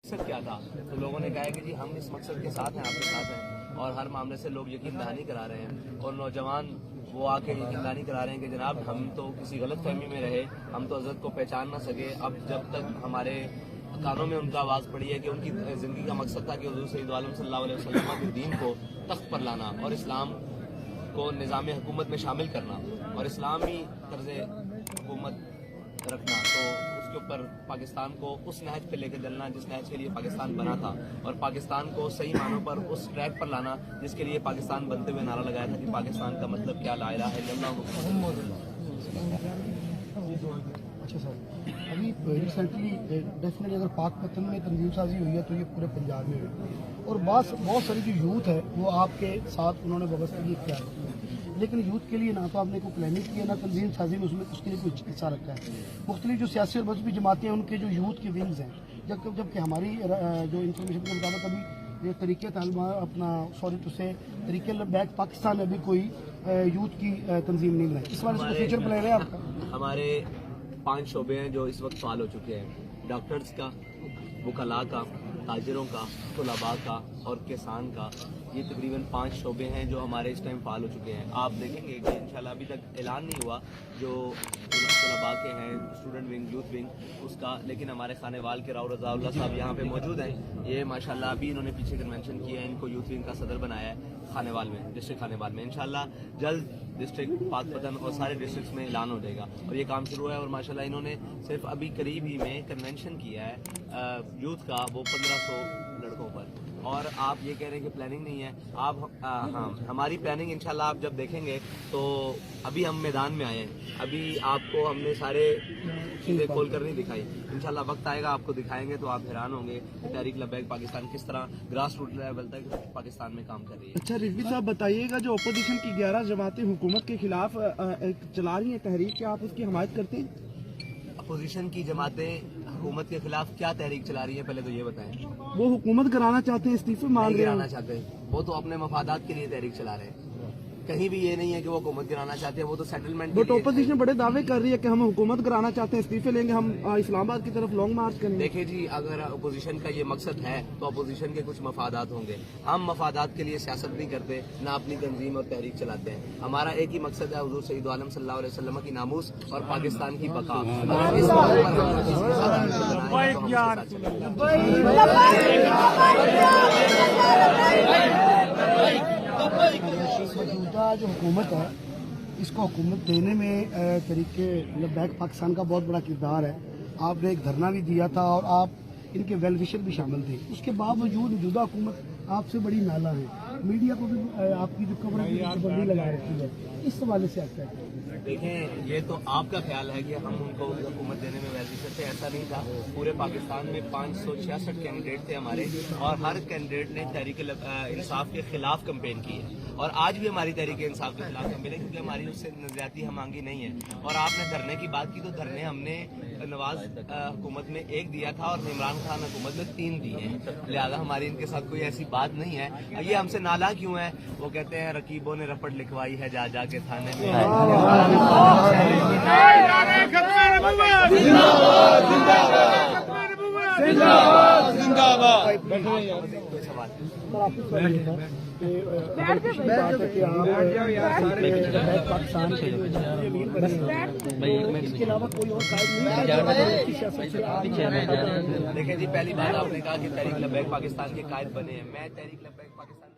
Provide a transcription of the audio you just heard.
مقصد کیا تھا؟ تو لوگوں نے کہا ہے کہ جی ہم اس مقصد کے ساتھ ہیں، آپ کے ساتھ ہیں، اور ہر معاملے سے لوگ یقین دہانی کرا رہے ہیں، اور نوجوان وہ آ کے یقین دہانی کرا رہے ہیں کہ جناب ہم تو کسی غلط فہمی میں رہے، ہم تو حضرت کو پہچان نہ سکے، اب جب تک ہمارے کانوں میں ان کا آواز پڑی ہے کہ ان کی زندگی کا مقصد تھا کہ حضور سید عالم صلی اللہ علیہ وسلم کے دین کو تخت پر لانا اور اسلام کو نظام حکومت میں شامل کرنا اور اسلامی طرز حکومت رکھنا، تو اس کے اوپر پاکستان کو اس نہج پہ لے کے چلنا جس نہج کے لیے پاکستان بنا تھا، اور پاکستان کو صحیح معنوں پر اس ٹریک پر لانا جس کے لیے پاکستان بنتے ہوئے نعرہ لگایا تھا کہ پاکستان کا مطلب کیا، لا الہ الا اللہ محمد رسول اللہ۔ اچھا سر، ابھی ریسنٹلی ڈیفینیٹلی اگر پاک پتن میں تنظیم سازی ہوئی ہے تو یہ پورے پنجاب میں ہوئی، اور بہت ساری جو یوتھ ہے وہ آپ کے ساتھ انہوں نے وابستگی اختیار کی ہے، لیکن یوتھ کے لیے نہ تو آپ نے کوئی پلاننگ کی ہے نہ تنظیم سازی میں اس کے لیے کوئی حصہ رکھا ہے۔ مختلف جو سیاسی اور مذہبی جماعتیں ہیں ان کے جو یوتھ کے ونگز ہیں، جبکہ ہماری جو انفارمیشن کے مطابق ابھی یہ طریقہ تعلیم اپنا طریقہ بیک پاکستان ابھی کوئی یوتھ کی تنظیم نہیں بنائی، اس بارے میں فیوچر پلان ہے آپ کا؟ ہمارے 5 شعبے ہیں جو اس وقت فعال ہو چکے ہیں، ڈاکٹرز کا، وکلاء کا، تاجروں کا، طلباء کا اور کسان کا۔ یہ تقریباً 5 شعبے ہیں جو ہمارے اس ٹائم فعال ہو چکے ہیں۔ آپ دیکھیں گے کہ انشاءاللہ ابھی تک اعلان نہیں ہوا جو طلباء کے ہیں، اسٹوڈنٹ ونگ، یوتھ ونگ اس کا، لیکن ہمارے خانے وال کے راؤ رضا اللہ صاحب یہاں پہ موجود ہیں۔ یہ ماشاءاللہ ابھی انہوں نے پیچھے کنونشن کیا ہے، ان کو یوتھ ونگ کا صدر بنایا ہے خانے وال میں، ڈسٹرکٹ خانے وال میں۔ انشاءاللہ جلد ڈسٹرکٹ پاک پتن اور سارے ڈسٹرکٹس میں اعلان ہو جائے گا، اور یہ کام شروع ہے، اور ماشاءاللہ انہوں نے صرف ابھی قریب ہی میں کنونشن کیا ہے یوتھ کا، وہ 1500 لڑکوں پر۔ اور آپ یہ کہہ رہے ہیں کہ پلاننگ نہیں ہے، آپ ہاں ہماری پلاننگ انشاءاللہ آپ جب دیکھیں گے تو ابھی ہم میدان میں آئے ہیں، ابھی آپ کو ہم نے سارے چیزیں کھول کر نہیں دکھائی، انشاءاللہ وقت آئے گا آپ کو دکھائیں گے تو آپ حیران ہوں گے کہ تحریک لبیک پاکستان کس طرح گراس روٹ لیول تک پاکستان میں کام کر رہی ہے۔ اچھا رضوی صاحب بتائیے گا، جو اپوزیشن کی 11 جماعتیں حکومت کے خلاف چلا رہی ہیں تحریک، کیا آپ اس کی حمایت کرتے ہیں؟ اپوزیشن کی جماعتیں حکومت کے خلاف کیا تحریک چلا رہی ہیں پہلے تو یہ بتائیں۔ وہ حکومت گرانا چاہتے ہیں، استعفے مانگ نہیں رہے گرانا ہیں۔ چاہتے، وہ تو اپنے مفادات کے لیے تحریک چلا رہے ہیں، کہیں بھی یہ نہیں ہے کہ وہ حکومت گرانا چاہتے ہیں، وہ تو سیٹلمنٹ کے بٹ لیے۔ اپوزیشن بڑے دعوے کر رہی ہے کہ ہم حکومت گرانا چاہتے ہیں، استعفے لیں گے، ہم اسلام آباد کی طرف لانگ مارچ کریں گے۔ دیکھیں جی، اگر اپوزیشن کا یہ مقصد ہے تو اپوزیشن کے کچھ مفادات ہوں گے، ہم مفادات کے لیے سیاست نہیں کرتے، نہ اپنی تنظیم اور تحریک چلاتے ہیں۔ ہمارا ایک ہی مقصد ہے حضور سید عالم صلی اللہ علیہ وسلم کی ناموس اور پاکستان کی بقا۔ اس موقع پر ہم کسی کے ساتھ نہیں چلنا ہے، تو ہم اس کے ساتھ موجودہ جو حکومت ہے اس کو حکومت دینے میں طریقے بیک پاکستان کا بہت بڑا کردار ہے۔ آپ نے ایک دھرنا بھی دیا تھا اور آپ ان کے ویل وشر بھی شامل تھے، اس کے باوجود موجودہ حکومت آپ سے بڑی نالا ہے، میڈیا کو بھی آپ کی جو کوریج پابندی لگا رکھی ہے، اس حوالے سے آپ کیا کہتے ہیں؟ دیکھیں، یہ تو آپ کا خیال ہے کہ ہم ان کو حکومت دینے میں ویلیشن تھے، ایسا نہیں تھا۔ پورے پاکستان میں 566 کینڈیڈیٹ تھے ہمارے، اور ہر کینڈیڈیٹ نے تحریک انصاف کے خلاف کمپین کی ہے، اور آج بھی ہماری تحریک انصاف کے خلاف کمپین ہے، کیونکہ ہماری اس سے نزیاتی ہمانگی نہیں ہے۔ اور آپ نے دھرنے کی بات کی تو دھرنے ہم نے نواز حکومت میں 1 دیا تھا اور عمران خان حکومت میں 3 دیے ہیں، لہٰذا ہماری ان کے ساتھ کوئی ایسی بات نہیں ہے۔ یہ ہم سے نالا کیوں ہے؟ وہ کہتے ہیں رقیبوں نے رپٹ لکھوائی ہے جا جا کے تھانے میں۔ دیکھیں جی، پہلی بات آپ نے کہا کہ تحریک لبیک پاکستان کے قائد بنے ہیں، میں تحریک لبیک پاکستان